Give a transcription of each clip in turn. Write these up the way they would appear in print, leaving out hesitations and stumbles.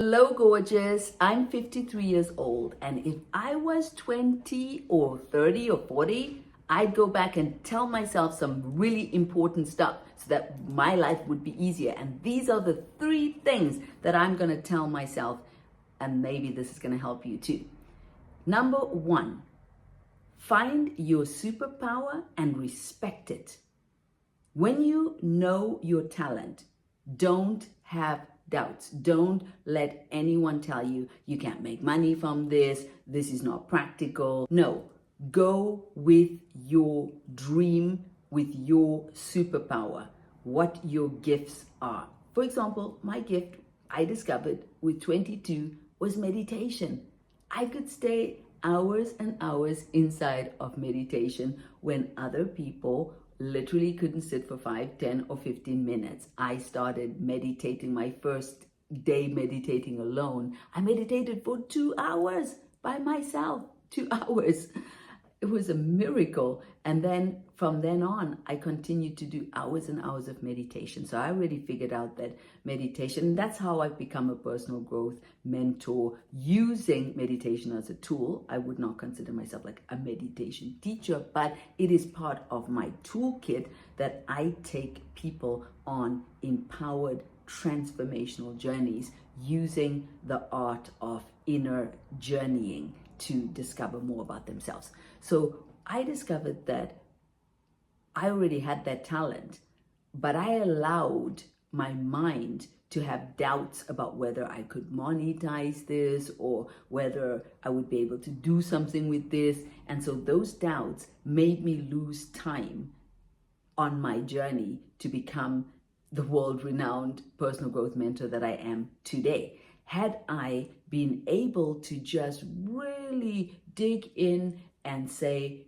Hello, gorgeous. I'm 53 years old, and if I was 20 or 30 or 40, I'd go back and tell myself some really important stuff so that my life would be easier. And these are the 3 things that I'm going to tell myself, and maybe this is going to help you too. Number 1, find your superpower and respect it. When you know your talent, don't have doubts. Don't let anyone tell you you can't make money from this is not practical. No, go with your dream, with your superpower, what your gifts are. For example, my gift I discovered with 22 was meditation. I could stay hours and hours inside of meditation when other people literally couldn't sit for 5, 10, or 15 minutes. I started meditating my first day meditating alone. I meditated for 2 hours by myself, 2 hours. It was a miracle. And then from then on, I continued to do hours and hours of meditation. So I already figured out that meditation, and that's how I've become a personal growth mentor using meditation as a tool. I would not consider myself like a meditation teacher, but it is part of my toolkit that I take people on empowered transformational journeys using the art of inner journeying to discover more about themselves. So I discovered that I already had that talent, but I allowed my mind to have doubts about whether I could monetize this or whether I would be able to do something with this. And so those doubts made me lose time on my journey to become the world-renowned personal growth mentor that I am today. Had I been able to just really dig in and say,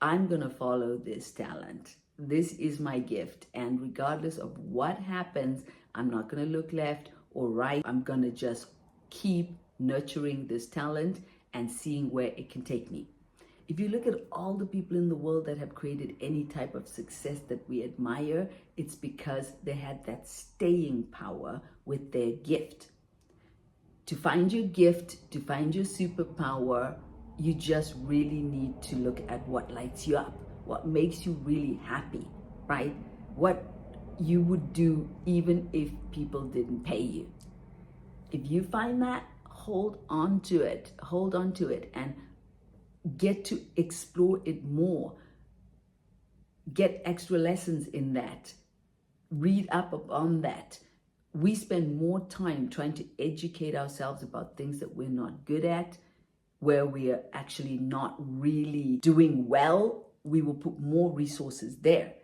I'm going to follow this talent. This is my gift. And regardless of what happens, I'm not going to look left or right. I'm going to just keep nurturing this talent and seeing where it can take me. If you look at all the people in the world that have created any type of success that we admire, it's because they had that staying power with their gift. To find your gift, to find your superpower, you just really need to look at what lights you up, what makes you really happy, right? What you would do even if people didn't pay you. If you find that, hold on to it, and get to explore it more. Get extra lessons in that. Read up on that. We spend more time trying to educate ourselves about things that we're not good at, where we are actually not really doing well. We will put more resources there.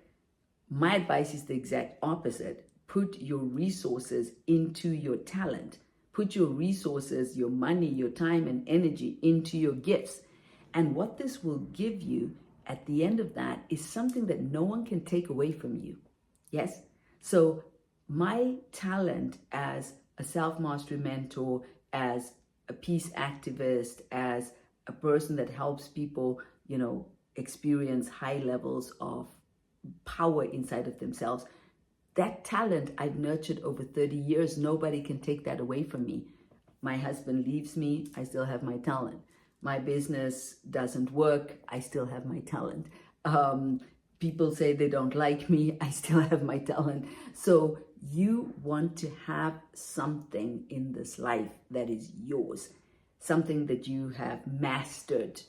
My advice is the exact opposite. Put your resources into your talent. Put your resources, your money, your time and energy into your gifts. And what this will give you at the end of that is something that no one can take away from you. Yes? So my talent as a self-mastery mentor, as a peace activist, as a person that helps people, experience high levels of power inside of themselves, that talent I've nurtured over 30 years. Nobody can take that away from me. My husband leaves me, I still have my talent. My business doesn't work, I still have my talent. People say they don't like me, I still have my talent. So you want to have something in this life that is yours, something that you have mastered,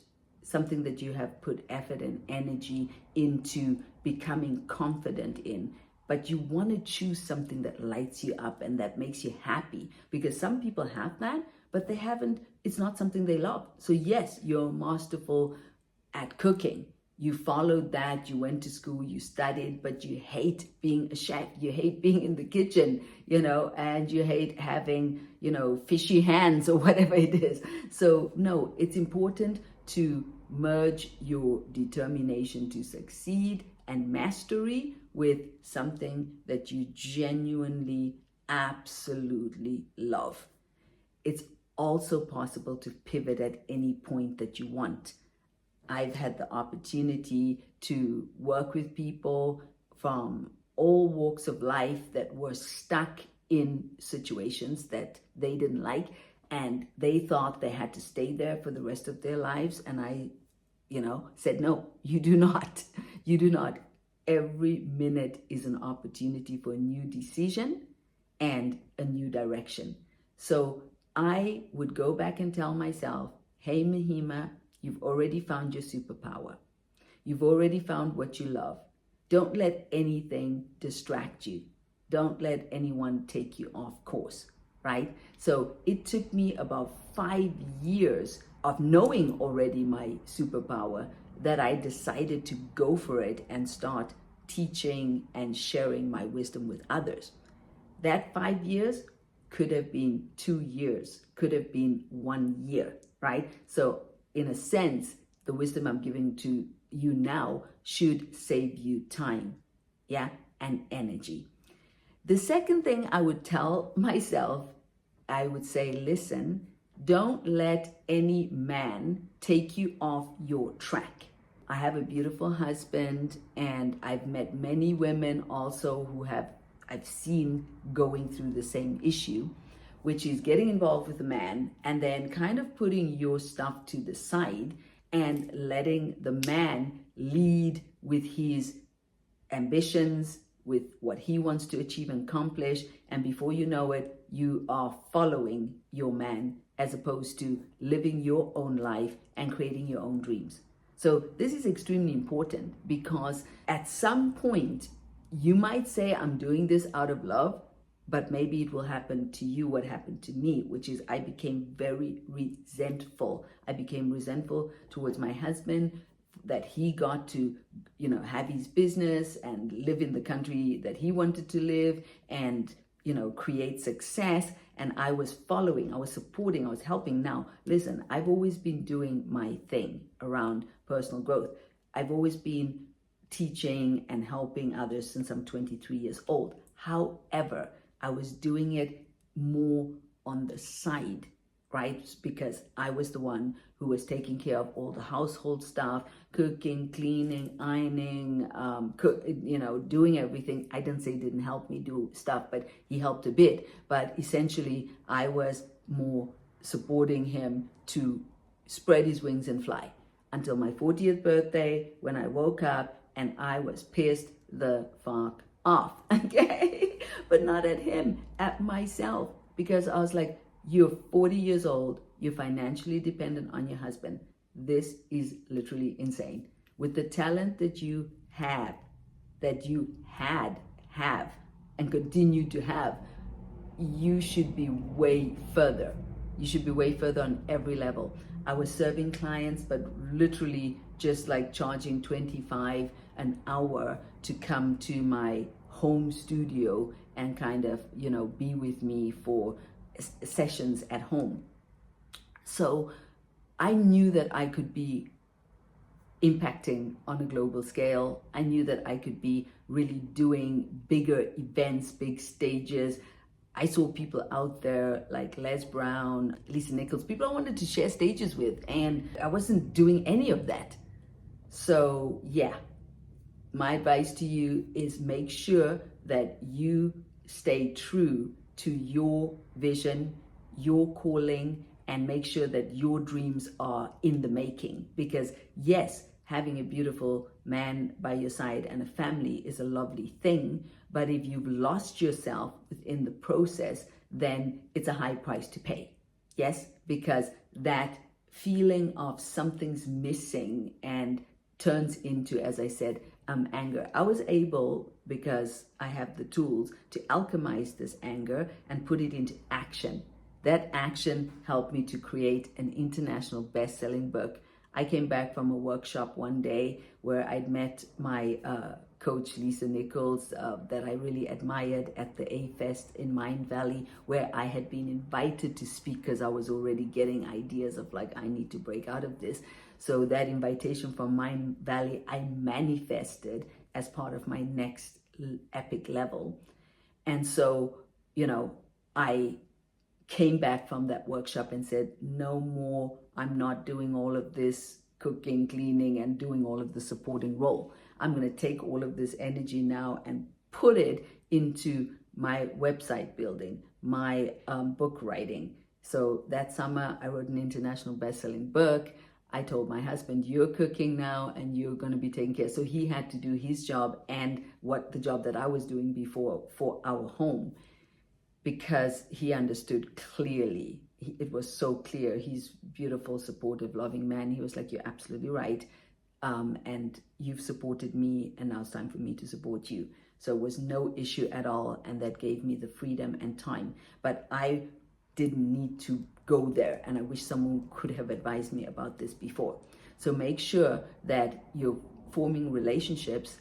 something that you have put effort and energy into becoming confident in. But you want to choose something that lights you up and that makes you happy, because some people have that, but they haven't, it's not something they love. So yes, you're masterful at cooking. You followed that, you went to school, you studied, but you hate being a chef, you hate being in the kitchen, and you hate having, fishy hands or whatever it is. So no, it's important to merge your determination to succeed and mastery with something that you genuinely, absolutely love. It's also possible to pivot at any point that you want. I've had the opportunity to work with people from all walks of life that were stuck in situations that they didn't like, and they thought they had to stay there for the rest of their lives. And I, said, no, you do not. You do not. Every minute is an opportunity for a new decision and a new direction. So I would go back and tell myself, hey, Mahima, you've already found your superpower. You've already found what you love. Don't let anything distract you. Don't let anyone take you off course, right? So it took me about 5 years of knowing already my superpower that I decided to go for it and start teaching and sharing my wisdom with others. That 5 years could have been 2 years, could have been 1 year, right? So in a sense, the wisdom I'm giving to you now should save you time, yeah, and energy. The second thing I would tell myself, I would say, listen, don't let any man take you off your track. I have a beautiful husband, and I've met many women also who I've seen going through the same issue, which is getting involved with a man and then kind of putting your stuff to the side and letting the man lead with his ambitions, with what he wants to achieve and accomplish. And before you know it, you are following your man as opposed to living your own life and creating your own dreams. So this is extremely important, because at some point you might say, I'm doing this out of love, but maybe it will happen to you what happened to me, which is I became very resentful. I became resentful towards my husband that he got to, have his business and live in the country that he wanted to live and, create success. And I was following, I was supporting, I was helping. Now, listen, I've always been doing my thing around personal growth. I've always been teaching and helping others since I'm 23 years old. However, I was doing it more on the side, right? Because I was the one who was taking care of all the household stuff, cooking, cleaning, ironing, doing everything. I didn't say he didn't help me do stuff, but he helped a bit. But essentially, I was more supporting him to spread his wings and fly until my 40th birthday, when I woke up and I was pissed the fuck off, okay? But not at him, at myself, because I was like, you're 40 years old, you're financially dependent on your husband. This is literally insane. With the talent that you have, have, and continue to have, you should be way further. You should be way further on every level. I was serving clients, but literally just like charging $25 an hour to come to my home studio and kind of, be with me for sessions at home. So I knew that I could be impacting on a global scale. I knew that I could be really doing bigger events, big stages. I saw people out there like Les Brown, Lisa Nichols, people I wanted to share stages with, and I wasn't doing any of that. So yeah, my advice to you is make sure that you stay true to your vision, your calling, and make sure that your dreams are in the making. Because yes, having a beautiful man by your side and a family is a lovely thing, but if you've lost yourself within the process, then it's a high price to pay. Yes, because that feeling of something's missing and turns into, as I said, anger. I was able, because I have the tools, to alchemize this anger and put it into action. That action helped me to create an international best-selling book. I came back from a workshop one day where I'd met my coach, Lisa Nichols, that I really admired at the A-Fest in Mind Valley, where I had been invited to speak because I was already getting ideas of like, I need to break out of this. So that invitation from Mind Valley, I manifested as part of my next epic level. And so, I came back from that workshop and said, no more, I'm not doing all of this cooking, cleaning, and doing all of the supporting role. I'm going to take all of this energy now and put it into my website building, my book writing. So that summer, I wrote an international best-selling book. I told my husband, you're cooking now and you're going to be taking care. So he had to do his job and the job that I was doing before for our home, because he understood clearly. It was so clear. He's beautiful, supportive, loving man. He was like, you're absolutely right. And you've supported me, and now it's time for me to support you. So it was no issue at all. And that gave me the freedom and time. But I didn't need to go there. And I wish someone could have advised me about this before. So make sure that you're forming relationships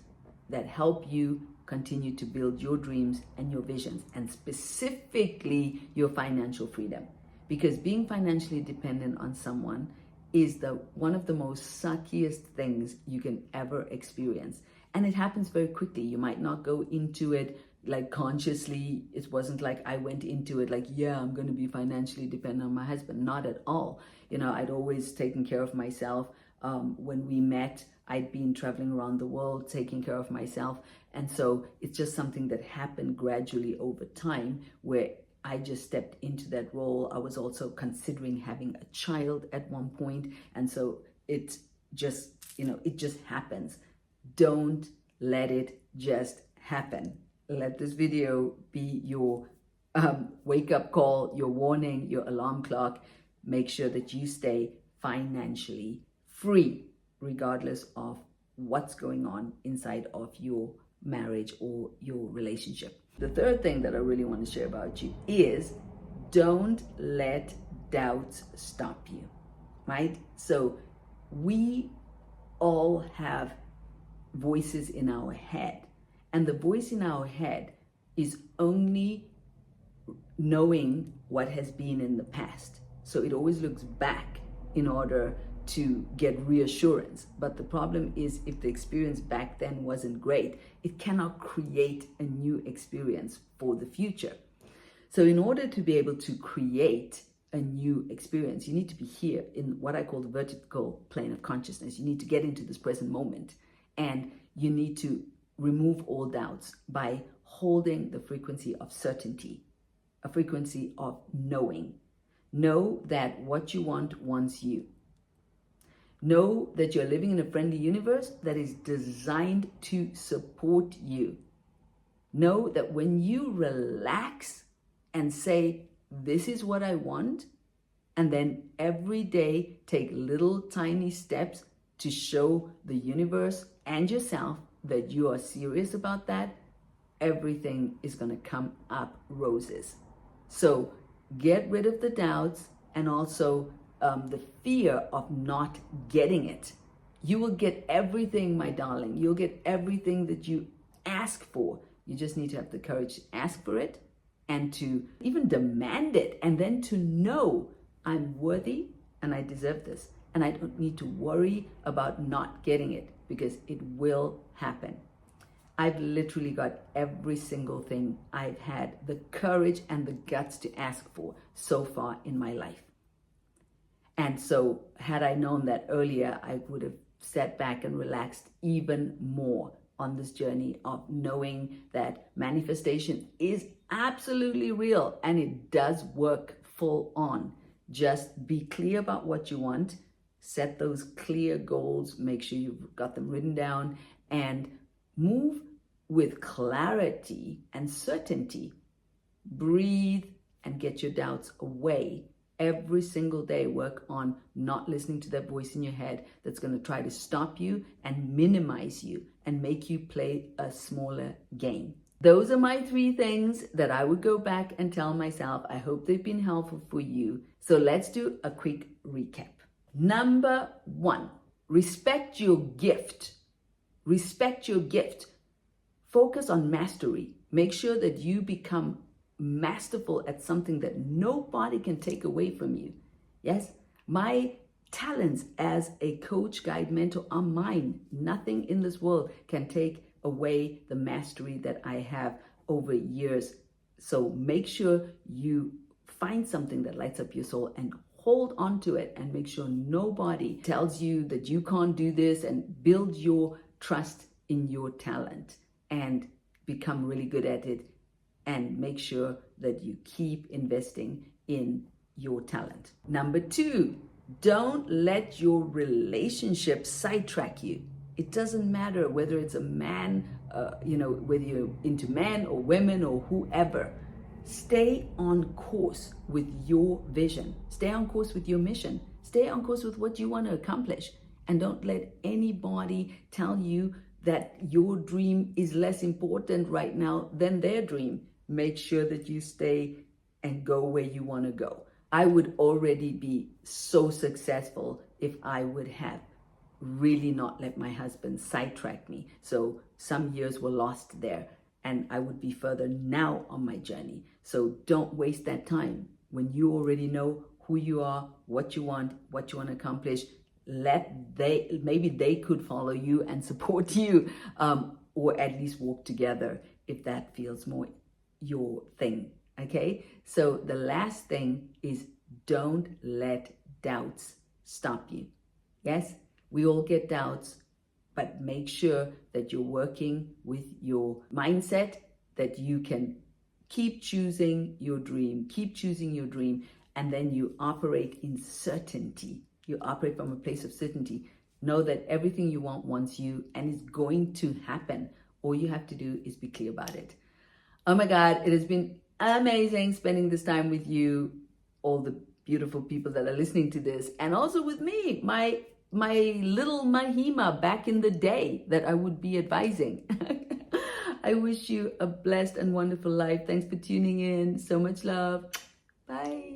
that help you continue to build your dreams and your visions, and specifically your financial freedom. Because being financially dependent on someone is one of the most suckiest things you can ever experience. And it happens very quickly. You might not go into it like consciously. It wasn't like I went into it like, yeah, I'm going to be financially dependent on my husband. Not at all. I'd always taken care of myself. When we met, I'd been traveling around the world, taking care of myself. And so it's just something that happened gradually over time, where I just stepped into that role. I was also considering having a child at one point. And so it just happens. Don't let it just happen. Let this video be your wake-up call, your warning, your alarm clock. Make sure that you stay financially free, regardless of what's going on inside of your marriage or your relationship. The third thing that I really want to share about you is, don't let doubts stop you, right? So we all have voices in our head, and the voice in our head is only knowing what has been in the past. So it always looks back in order to get reassurance. But the problem is, if the experience back then wasn't great, it cannot create a new experience for the future. So in order to be able to create a new experience, you need to be here in what I call the vertical plane of consciousness. You need to get into this present moment, and you need to remove all doubts by holding the frequency of certainty, a frequency of knowing. Know that what you want wants you. Know that you're living in a friendly universe that is designed to support you. Know that when you relax and say, this is what I want, and then every day take little tiny steps to show the universe and yourself that you are serious about that, everything is going to come up roses. So get rid of the doubts, and also the fear of not getting it. You will get everything, my darling. You'll get everything that you ask for. You just need to have the courage to ask for it, and to even demand it, and then to know I'm worthy and I deserve this. And I don't need to worry about not getting it, because it will happen. I've literally got every single thing I've had the courage and the guts to ask for so far in my life. And so had I known that earlier, I would have sat back and relaxed even more on this journey of knowing that manifestation is absolutely real, and it does work full on. Just be clear about what you want, set those clear goals, make sure you've got them written down, and move with clarity and certainty. Breathe and get your doubts away. Every single day, work on not listening to that voice in your head that's going to try to stop you and minimize you and make you play a smaller game. Those are my 3 things that I would go back and tell myself. I hope they've been helpful for you. So let's do a quick recap. Number 1, respect your gift. Respect your gift. Focus on mastery. Make sure that you become masterful at something that nobody can take away from you. Yes, my talents as a coach, guide, mentor are mine. Nothing in this world can take away the mastery that I have over years. So make sure you find something that lights up your soul and hold on to it, and make sure nobody tells you that you can't do this, and build your trust in your talent and become really good at it and make sure that you keep investing in your talent. Number 2, don't let your relationship sidetrack you. It doesn't matter whether it's a man, whether you're into men or women or whoever. Stay on course with your vision. Stay on course with your mission. Stay on course with what you want to accomplish. And don't let anybody tell you that your dream is less important right now than their dream. Make sure that you stay and go where you want to go. I would already be so successful if I would have really not let my husband sidetrack me. So some years were lost there, and I would be further now on my journey. So don't waste that time. When you already know who you are, what you want to accomplish, maybe they could follow you and support you, or at least walk together if that feels more your thing. Okay, so the last thing is, don't let doubts stop you. Yes, we all get doubts, but make sure that you're working with your mindset that you can keep choosing your dream, and then you operate in certainty. You operate from a place of certainty. Know that everything you want wants you and is going to happen. All you have to do is be clear about it. Oh my God, it has been amazing spending this time with you, all the beautiful people that are listening to this, and also with me, my little Mahima back in the day that I would be advising. I wish you a blessed and wonderful life. Thanks for tuning in. So much love. Bye.